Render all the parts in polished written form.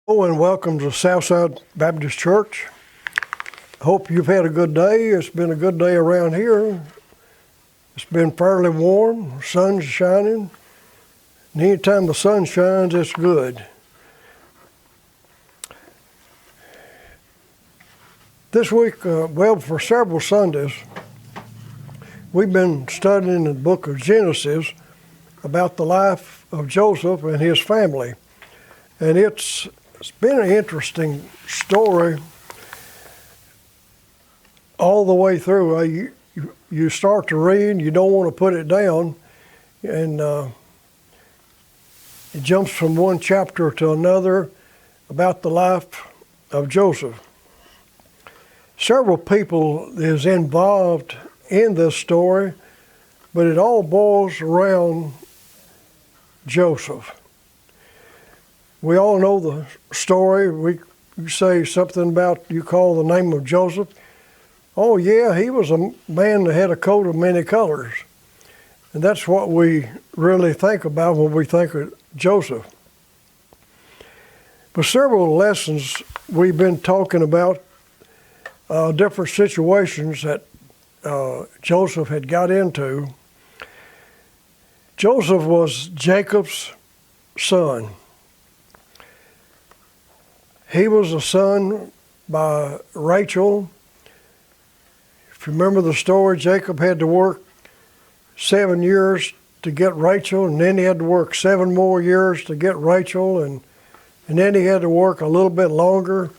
Hello and welcome to Southside Baptist Church. Hope you've had a good day. It's been a good day around here. It's been fairly warm, sun's shining, and anytime the sun shines, it's good. This week, for several Sundays, we've been studying the book of Genesis about the life of Joseph and his family. And it's been an interesting story all the way through. You start to read, you don't want to put it down, and it jumps from one chapter to another about the life of Joseph. Several people is involved in this story, but it all boils around Joseph. We all know the story. You say something about, you call the name of Joseph. Oh yeah, he was a man that had a coat of many colors. And that's what we really think about when we think of Joseph. But several lessons we've been talking about different situations that Joseph had got into. Joseph was Jacob's son. He was a son by Rachel. If you remember the story, Jacob had to work 7 years to get Rachel, and then he had to work 7 more years to get Rachel, and then he had to work a little bit longer.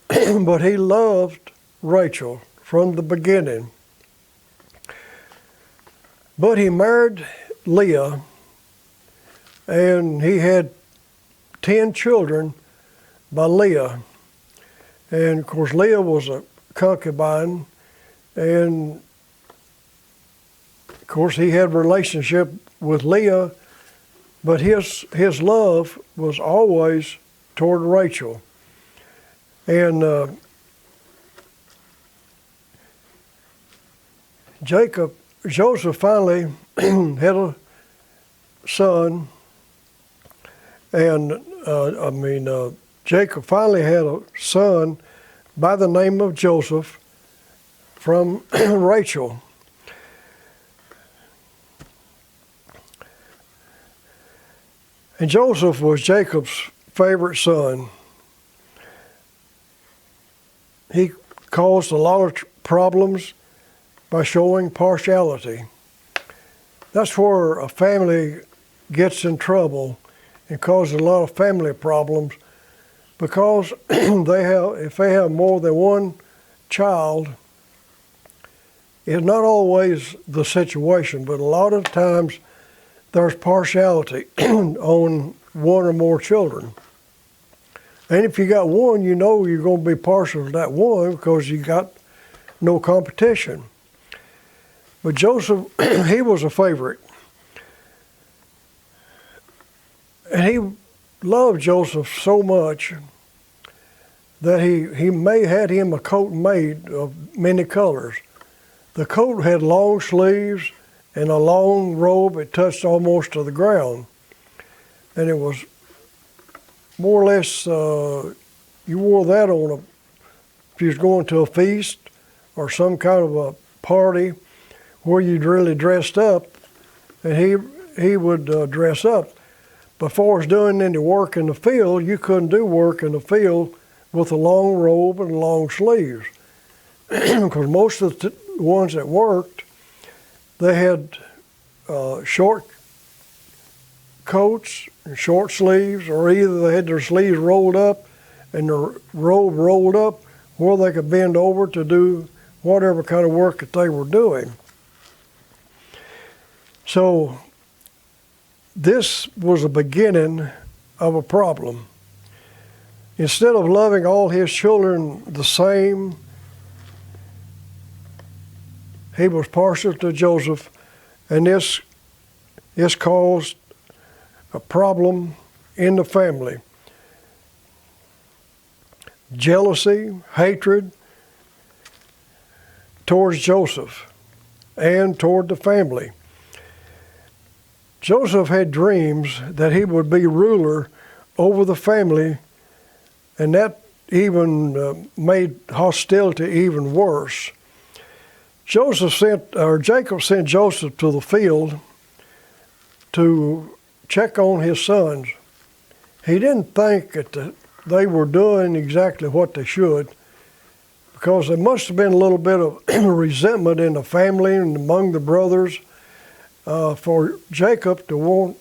But he loved Rachel from the beginning. But he married Leah, and he had 10 children by Leah. And of course, Leah was a concubine, and of course he had a relationship with Leah, but his love was always toward Rachel. And Joseph finally had a son, and Jacob finally had a son by the name of Joseph from Rachel. And Joseph was Jacob's favorite son. He caused a lot of problems by showing partiality. That's where a family gets in trouble and causes a lot of family problems, because if they have more than one child, it's not always the situation, but a lot of times there's partiality on one or more children. And if you got one, you know you're going to be partial to that one because you got no competition. But Joseph, he was a favorite. And he loved Joseph so much that he had him a coat made of many colors. The coat had long sleeves and a long robe. It touched almost to the ground. And it was more or less, you wore that if you was going to a feast or some kind of a party where you'd really dressed up, and he would dress up. Before it's doing any work in the field, you couldn't do work in the field with a long robe and long sleeves. Because most of the ones that worked, they had short coats and short sleeves, or either they had their sleeves rolled up and their robe rolled up where they could bend over to do whatever kind of work that they were doing. So this was the beginning of a problem. Instead of loving all his children the same, he was partial to Joseph, and this caused a problem in the family. Jealousy, hatred towards Joseph and toward the family. Joseph had dreams that he would be ruler over the family and that even made hostility even worse. Jacob sent Joseph to the field to check on his sons. He didn't think that they were doing exactly what they should, because there must have been a little bit of resentment in the family and among the brothers for Jacob to want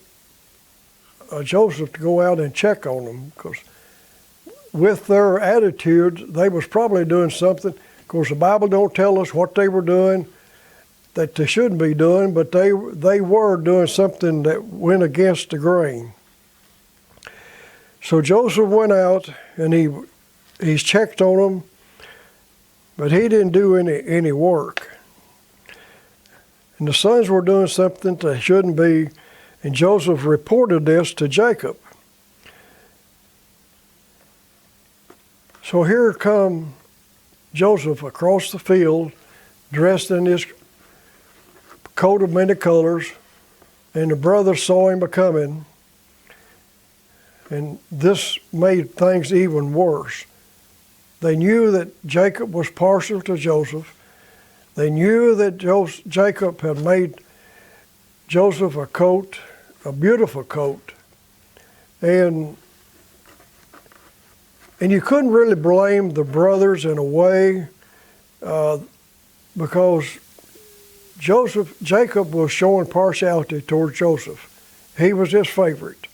Joseph to go out and check on them, because with their attitudes, they was probably doing something. Of course, the Bible don't tell us what they were doing that they shouldn't be doing, but they were doing something that went against the grain. So Joseph went out and he checked on them, but he didn't do any work. And the sons were doing something they shouldn't be, and Joseph reported this to Jacob. So here come Joseph across the field, dressed in his coat of many colors, and the brothers saw him a-coming, and this made things even worse. They knew that Jacob was partial to Joseph. They knew that Jacob had made Joseph a coat, a beautiful coat, and you couldn't really blame the brothers in a way, because Jacob was showing partiality toward Joseph. He was his favorite.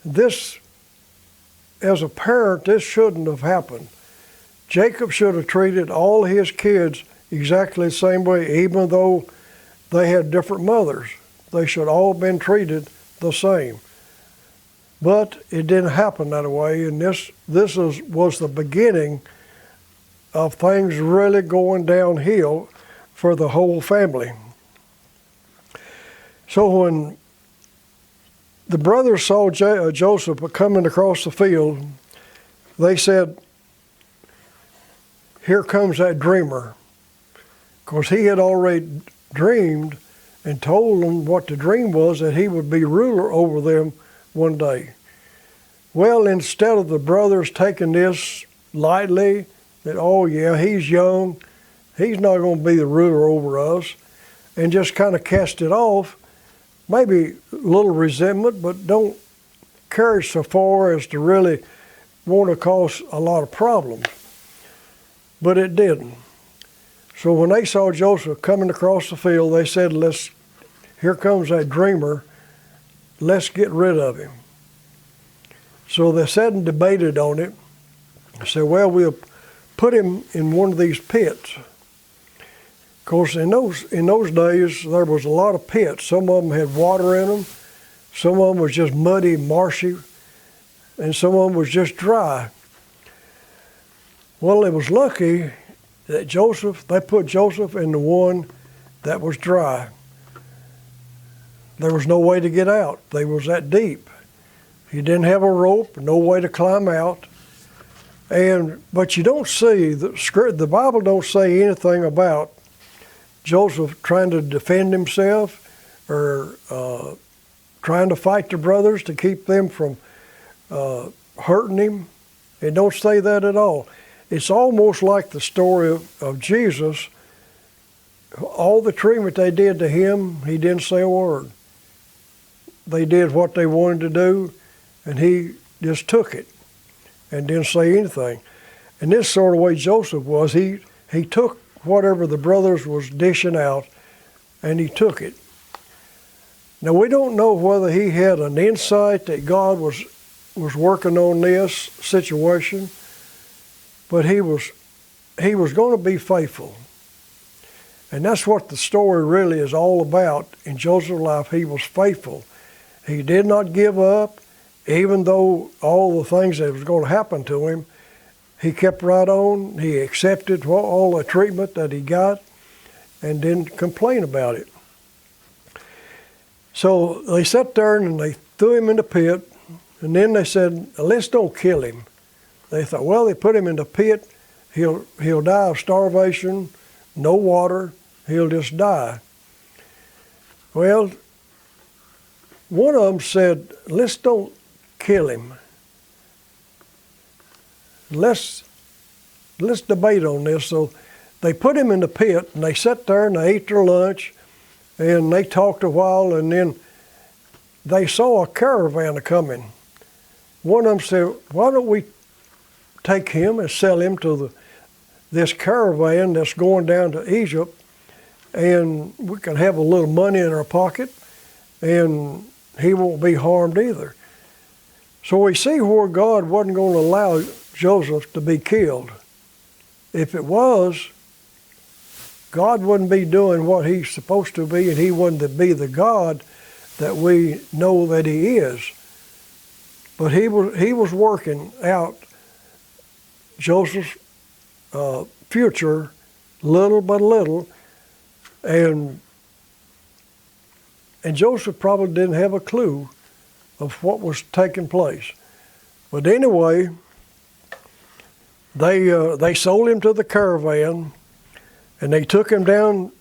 This, as a parent, this shouldn't have happened. Jacob should have treated all his kids exactly the same way, even though they had different mothers. They should all have been treated the same. But it didn't happen that way, and this was the beginning of things really going downhill for the whole family. So when the brothers saw Joseph coming across the field, they said, "Here comes that dreamer." Because he had already dreamed and told them what the dream was, that he would be ruler over them one day. Well, instead of the brothers taking this lightly, that, oh yeah, he's young, he's not going to be the ruler over us, and just kind of cast it off, maybe a little resentment, but don't carry so far as to really want to cause a lot of problems. But it didn't. So when they saw Joseph coming across the field, they said, here comes that dreamer, let's get rid of him. So they sat and debated on it. They said, well, we'll put him in one of these pits. Of course, in those days, there was a lot of pits. Some of them had water in them. Some of them was just muddy, marshy, and some of them was just dry. Well, it was lucky that they put Joseph in the one that was dry. There was no way to get out. They was that deep. He didn't have a rope, no way to climb out. But you don't see, the Bible don't say anything about Joseph trying to defend himself or trying to fight the brothers to keep them from hurting him. It don't say that at all. It's almost like the story of Jesus. All the treatment they did to him, he didn't say a word. They did what they wanted to do, and he just took it and didn't say anything. And this sort of way Joseph was, he took whatever the brothers was dishing out, and he took it. Now, we don't know whether he had an insight that God was working on this situation, but he was going to be faithful. And that's what the story really is all about. In Joseph's life, he was faithful. He did not give up, even though all the things that was going to happen to him. He kept right on. He accepted all the treatment that he got and didn't complain about it. So they sat there and they threw him in the pit, and then they said, let's don't kill him. They thought, well, they put him in the pit, he'll die of starvation, no water, he'll just die. Well, one of them said, let's don't kill him. let's debate on this. So they put him in the pit, and they sat there and they ate their lunch, and they talked a while, and then they saw a caravan coming. One of them said, why don't we take him and sell him to this caravan that's going down to Egypt, and we can have a little money in our pocket, and he won't be harmed either. So we see where God wasn't going to allow Joseph to be killed. If it was, God wouldn't be doing what he's supposed to be, and he wouldn't be the God that we know that he is. But he was working out Joseph's future little by little, and Joseph probably didn't have a clue of what was taking place. But anyway, they sold him to the caravan, and they took him down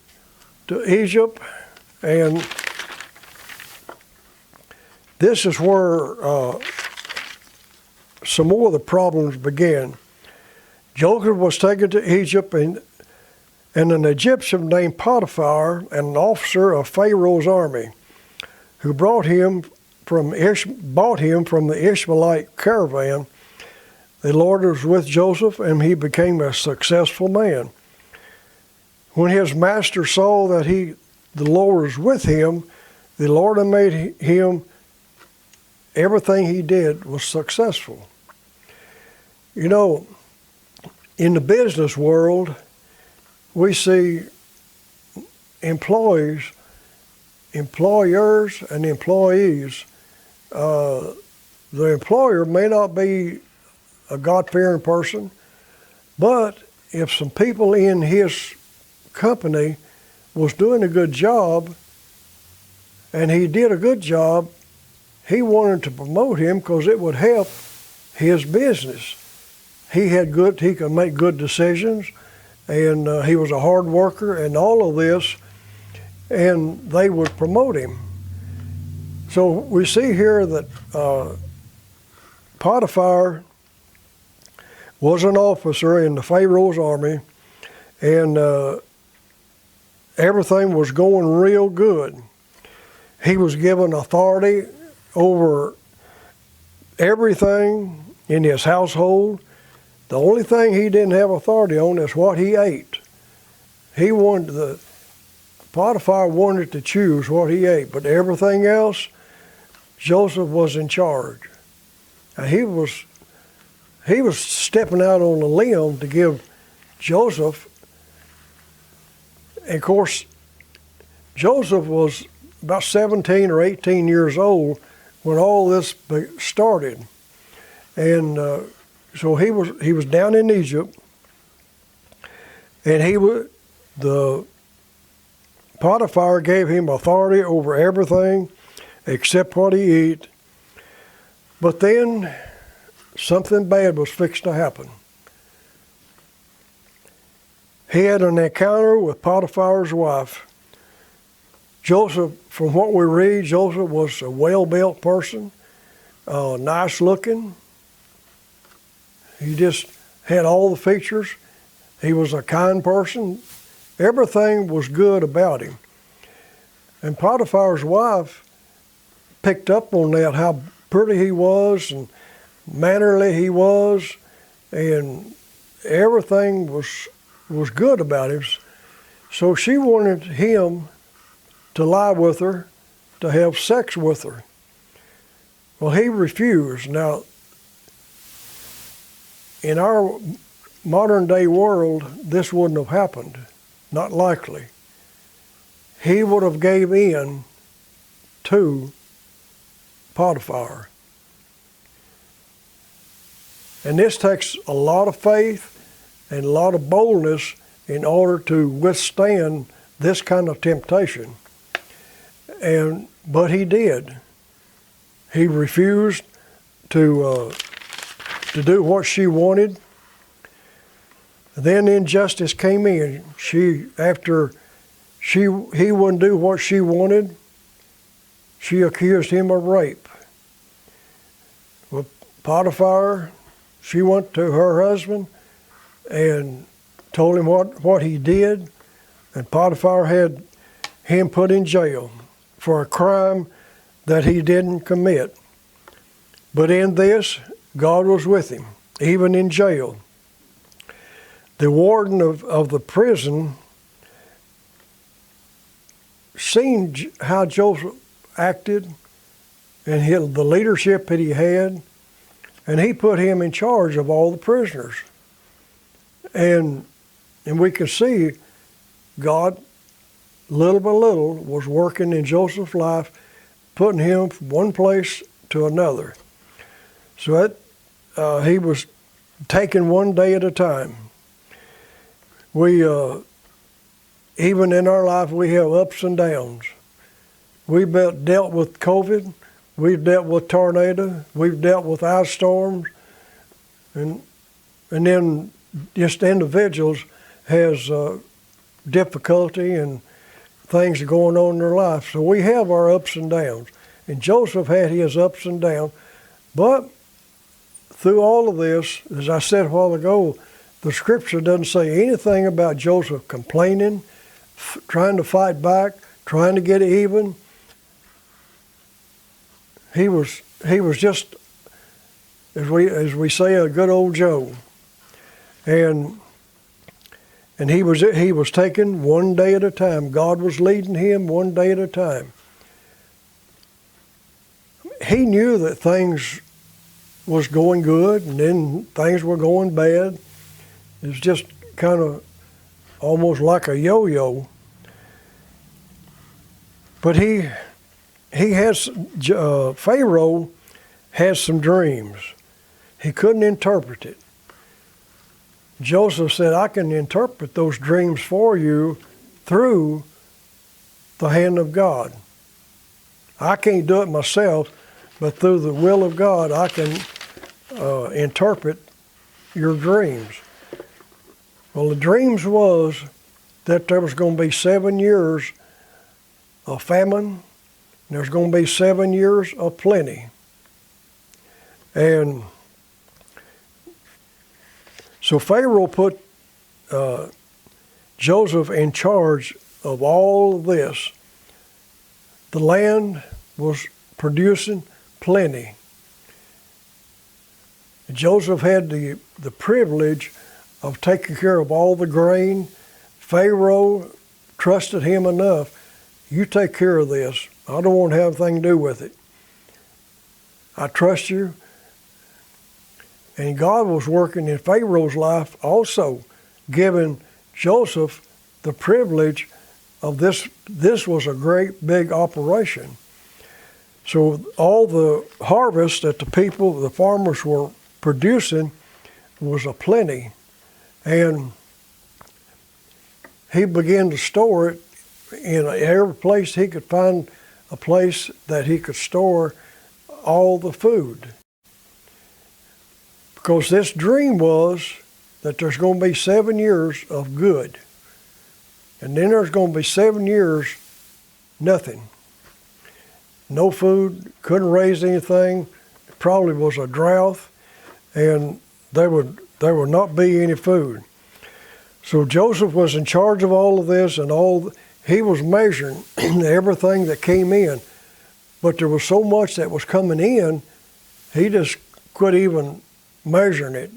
to Egypt, and this is where some more of the problems began. Joseph was taken to Egypt, and an Egyptian named Potiphar, an officer of Pharaoh's army, who bought him from the Ishmaelite caravan. The Lord was with Joseph, and he became a successful man. When his master saw that the Lord was with him, the Lord had made him, everything he did was successful. You know, in the business world, we see employers, and employees. The employer may not be a God-fearing person, but if some people in his company was doing a good job, and he did a good job, he wanted to promote him because it would help his business. He could make good decisions, and he was a hard worker and all of this, and they would promote him. So we see here that Potiphar was an officer in the Pharaoh's army, and everything was going real good. He was given authority over everything in his household. The only thing he didn't have authority on is what he ate. Potiphar wanted to choose what he ate, but everything else, Joseph was in charge. And he was stepping out on a limb to give Joseph. And of course, Joseph was about 17 or 18 years old when all this started. And so he was down in Egypt, and the Potiphar gave him authority over everything except what he ate. But then something bad was fixed to happen. He had an encounter with Potiphar's wife. Joseph, from what we read, Joseph was a well-built person, nice looking. He just had all the features. He was a kind person. Everything was good about him. And Potiphar's wife picked up on that, how pretty he was and mannerly he was, and everything was good about him. So she wanted him to lie with her, to have sex with her. Well, he refused. Now, in our modern day world, this wouldn't have happened. Not likely. He would have gave in to Potiphar. And this takes a lot of faith and a lot of boldness in order to withstand this kind of temptation. But he did. He refused to do what she wanted. Then injustice came in. He wouldn't do what she wanted. She accused him of rape. Well, Potiphar she went to her husband and told him what he did, and Potiphar had him put in jail for a crime that he didn't commit. But in this, God was with him, even in jail. The warden of the prison seen how Joseph acted and the leadership that he had, and he put him in charge of all the prisoners. And we can see God, little by little, was working in Joseph's life, putting him from one place to another. So he was taken one day at a time. We, even in our life, we have ups and downs. We've dealt with COVID. We've dealt with tornado. We've dealt with ice storms. And then just individuals has difficulty and things going on in their life. So we have our ups and downs. And Joseph had his ups and downs. But through all of this, as I said a while ago, the scripture doesn't say anything about Joseph complaining, trying to fight back, trying to get even. He was just, as we say, a good old Joe. And he was taken one day at a time. God was leading him one day at a time. He knew that things was going good, and then things were going bad. It was just kind of almost like a yo-yo. But Pharaoh has some dreams. He couldn't interpret it. Joseph said, I can interpret those dreams for you through the hand of God. I can't do it myself, but through the will of God, I can interpret your dreams. Well, the dreams was that there was going to be 7 years of famine, and there's going to be 7 years of plenty. And so Pharaoh put Joseph in charge of all of this. The land was producing plenty. Joseph had the privilege of taking care of all the grain. Pharaoh trusted him enough. You take care of this. I don't want to have anything to do with it. I trust you. And God was working in Pharaoh's life also, giving Joseph the privilege of this. This was a great big operation. So all the harvest that the farmers were producing was a plenty. And he began to store it in every place he could find a place that he could store all the food. Because this dream was that there's going to be 7 years of good. And then there's going to be 7 years, nothing. No food, couldn't raise anything. It probably was a drought, and there would not be any food. So Joseph was in charge of all of this, and he was measuring everything that came in. But there was so much that was coming in, he just quit even measuring it.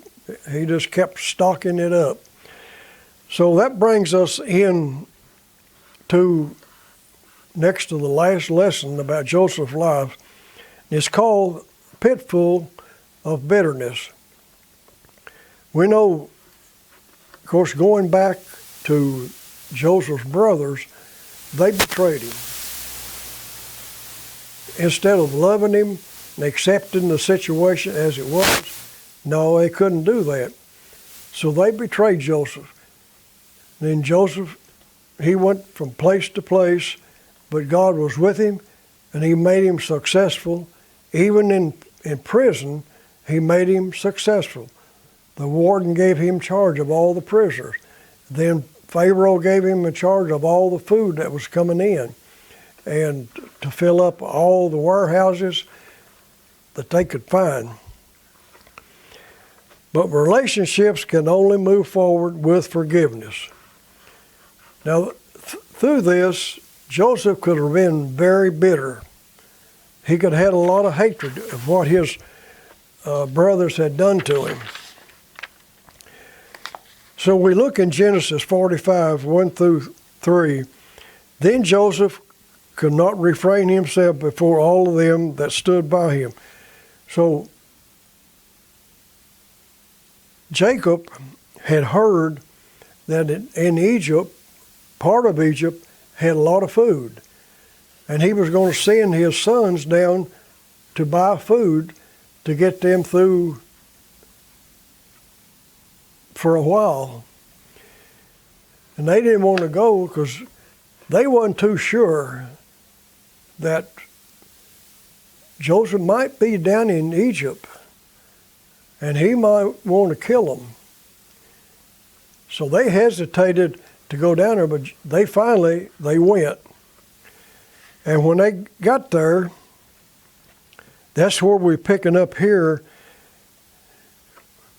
He just kept stocking it up. So that brings us in to next to the last lesson about Joseph's life. It's called Pitfall of Bitterness. We know, of course, going back to Joseph's brothers, they betrayed him. Instead of loving him and accepting the situation as it was, no, they couldn't do that. So they betrayed Joseph. Then Joseph, he went from place to place, but God was with him, and he made him successful. Even in prison, he made him successful. The warden gave him charge of all the prisoners. Then Pharaoh gave him in charge of all the food that was coming in, and to fill up all the warehouses that they could find. But relationships can only move forward with forgiveness. Now, through this, Joseph could have been very bitter. He could have had a lot of hatred of what his brothers had done to him. So we look in Genesis 45, 1 through 3. Then Joseph could not refrain himself before all of them that stood by him. So Jacob had heard that in Egypt, part of Egypt had a lot of food. And he was going to send his sons down to buy food to get them through for a while. And they didn't want to go because they wasn't too sure that Joseph might be down in Egypt and he might want to kill them. So they hesitated to go down there, but they went. And when they got there, that's where we're picking up here.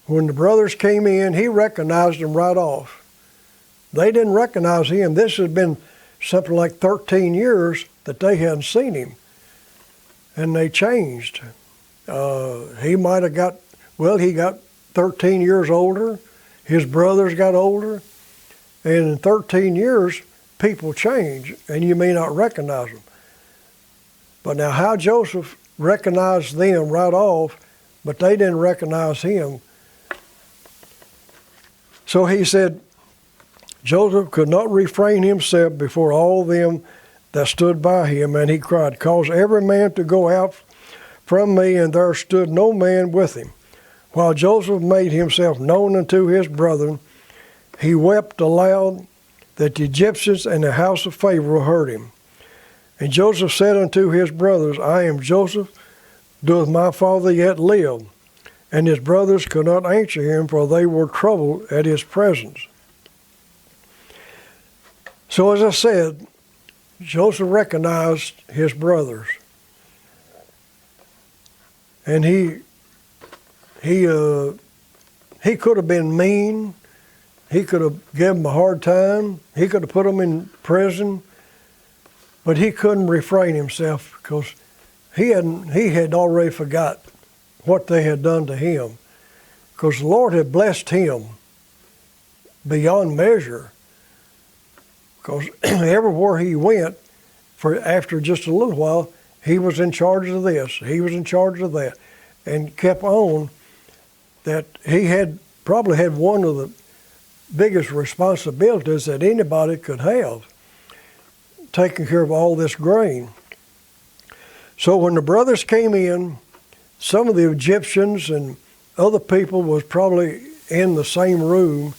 When the brothers came in, he recognized them right off. They didn't recognize him. This had been something like 13 years that they hadn't seen him. And they changed. He might have he got 13 years older. His brothers got older. And in 13 years, people change, and you may not recognize them. But now how Joseph recognized them right off, but they didn't recognize him. So he said, Joseph could not refrain himself before all them that stood by him, and he cried, cause every man to go out from me, and there stood no man with him. While Joseph made himself known unto his brethren, he wept aloud that the Egyptians and the house of Pharaoh heard him. And Joseph said unto his brothers, I am Joseph, doth my father yet live? And his brothers could not answer him, for they were troubled at his presence. So as I said, Joseph recognized his brothers. And he could have been mean. He could have given them a hard time. He could have put them in prison. But he couldn't refrain himself because he had already forgot what they had done to him. Because the Lord had blessed him beyond measure. Because everywhere he went, after just a little while, he was in charge of this, he was in charge of that, and kept on that he had probably had one of the biggest responsibilities that anybody could have, taking care of all this grain. So when the brothers came in, some of the Egyptians and other people was probably in the same room,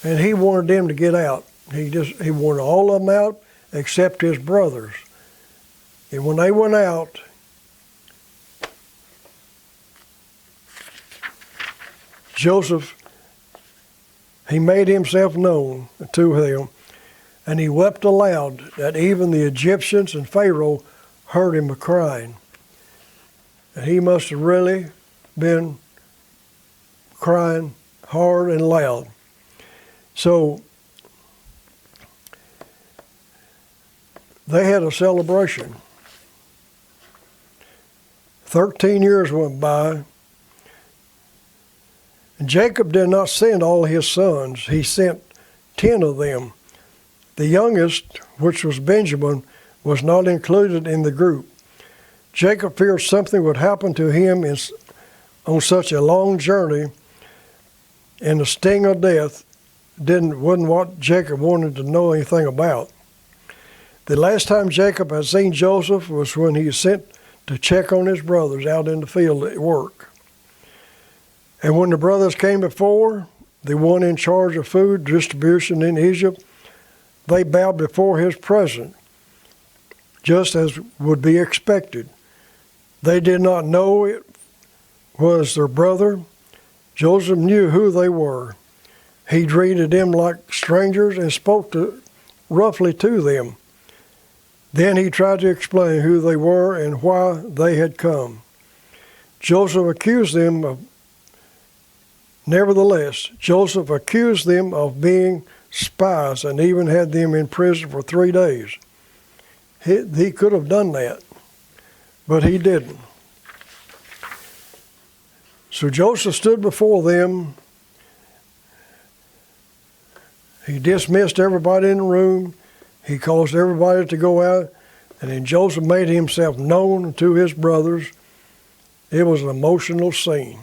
and he wanted them to get out. He wanted all of them out except his brothers. And when they went out, Joseph, he made himself known to them, and he wept aloud that even the Egyptians and Pharaoh heard him crying. And he must have really been crying hard and loud. So they had a celebration. 13 years went by, and Jacob did not send all his sons. He sent 10 of them. The youngest, which was Benjamin, was not included in the group. Jacob feared something would happen to him on such a long journey, and the sting of death wasn't what Jacob wanted to know anything about. The last time Jacob had seen Joseph was when he sent to check on his brothers out in the field at work. And when the brothers came before, the one in charge of food distribution in Egypt, they bowed before his presence, just as would be expected. They did not know it was their brother. Joseph knew who they were. He treated them like strangers and spoke roughly to them. Then he tried to explain who they were and why they had come. Joseph accused them of Nevertheless, Joseph accused them of being spies and even had them in prison for 3 days. He could have done that, but he didn't. So Joseph stood before them. He dismissed everybody in the room. He caused everybody to go out. And then Joseph made himself known to his brothers. It was an emotional scene.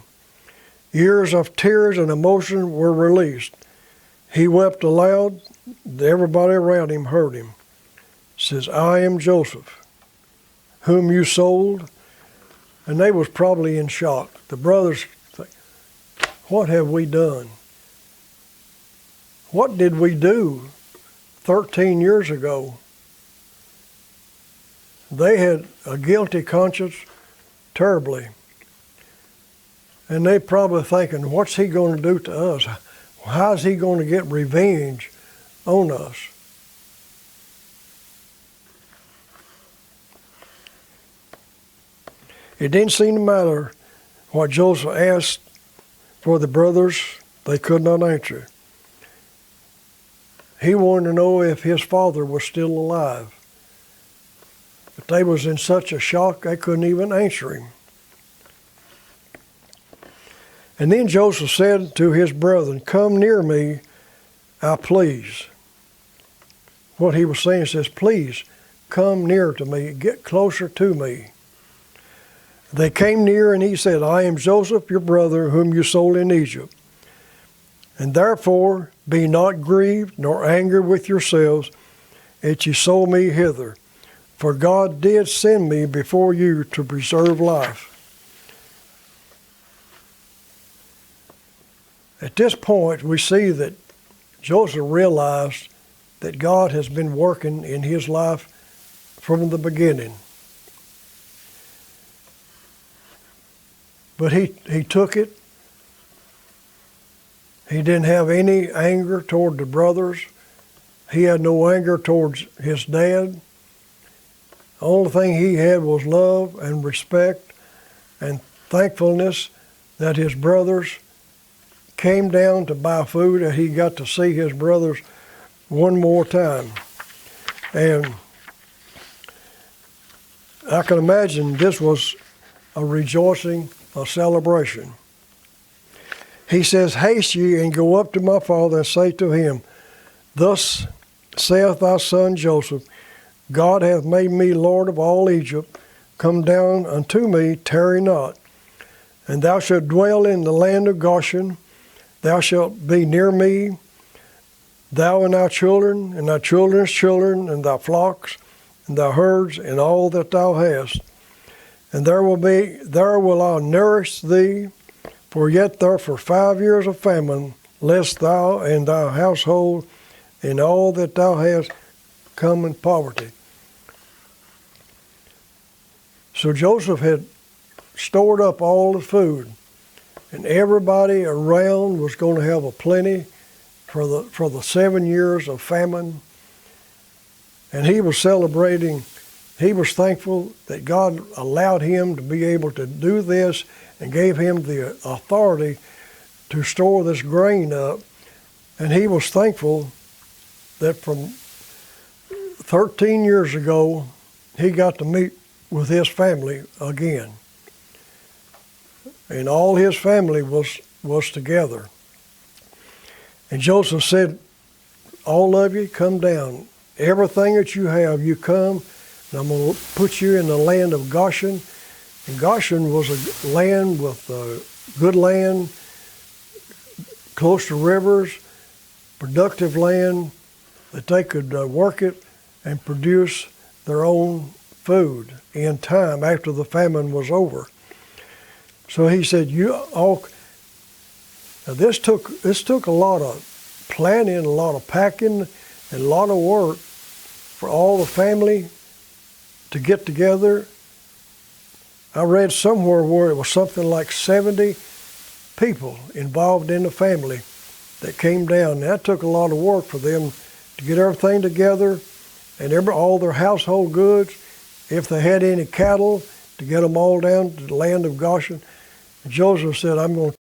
Years of tears and emotion were released. He wept aloud. Everybody around him heard him. Says, I am Joseph, whom you sold. And they was probably in shock. The brothers think, what have we done? What did we do 13 years ago? They had a guilty conscience terribly. And they probably thinking, what's he going to do to us? How's he going to get revenge on us? It didn't seem to matter what Joseph asked for the brothers. They could not answer. He wanted to know if his father was still alive. But they was in such a shock they couldn't even answer him. And then Joseph said to his brethren, come near me, I please. What he was saying says, please come near to me, get closer to me. They came near and he said, I am Joseph, your brother, whom you sold in Egypt. And therefore be not grieved nor angered with yourselves that ye sold me hither. For God did send me before you to preserve life. At this point, we see that Joseph realized that God has been working in his life from the beginning. But he took it. He didn't have any anger toward the brothers. He had no anger towards his dad. The only thing he had was love and respect and thankfulness that his brothers came down to buy food, and he got to see his brothers one more time. And I can imagine this was a rejoicing, a celebration. He says, haste ye and go up to my father and say to him, thus saith thy son Joseph, God hath made me Lord of all Egypt. Come down unto me, tarry not. And thou shalt dwell in the land of Goshen. Thou shalt be near me, thou and thy children, and thy children's children, and thy flocks, and thy herds, and all that thou hast. And there will I nourish thee, for yet there for 5 years of famine, lest thou and thy household and all that thou hast come in poverty. So Joseph had stored up all the food, and everybody around was going to have a plenty for the 7 years of famine. And he was celebrating. He was thankful that God allowed him to be able to do this and gave him the authority to store this grain up. And he was thankful that from 13 years ago, he got to meet with his family again. And all his family was together. And Joseph said, all of you come down. Everything that you have, you come, and I'm going to put you in the land of Goshen. And Goshen was a land with good land, close to rivers, productive land, that they could work it and produce their own food in time after the famine was over. So he said, "You all." Now this took a lot of planning, a lot of packing, and a lot of work for all the family to get together. I read somewhere where it was something like 70 people involved in the family that came down. And that took a lot of work for them to get everything together and all their household goods. If they had any cattle, to get them all down to the land of Goshen. And Joseph said, I'm going to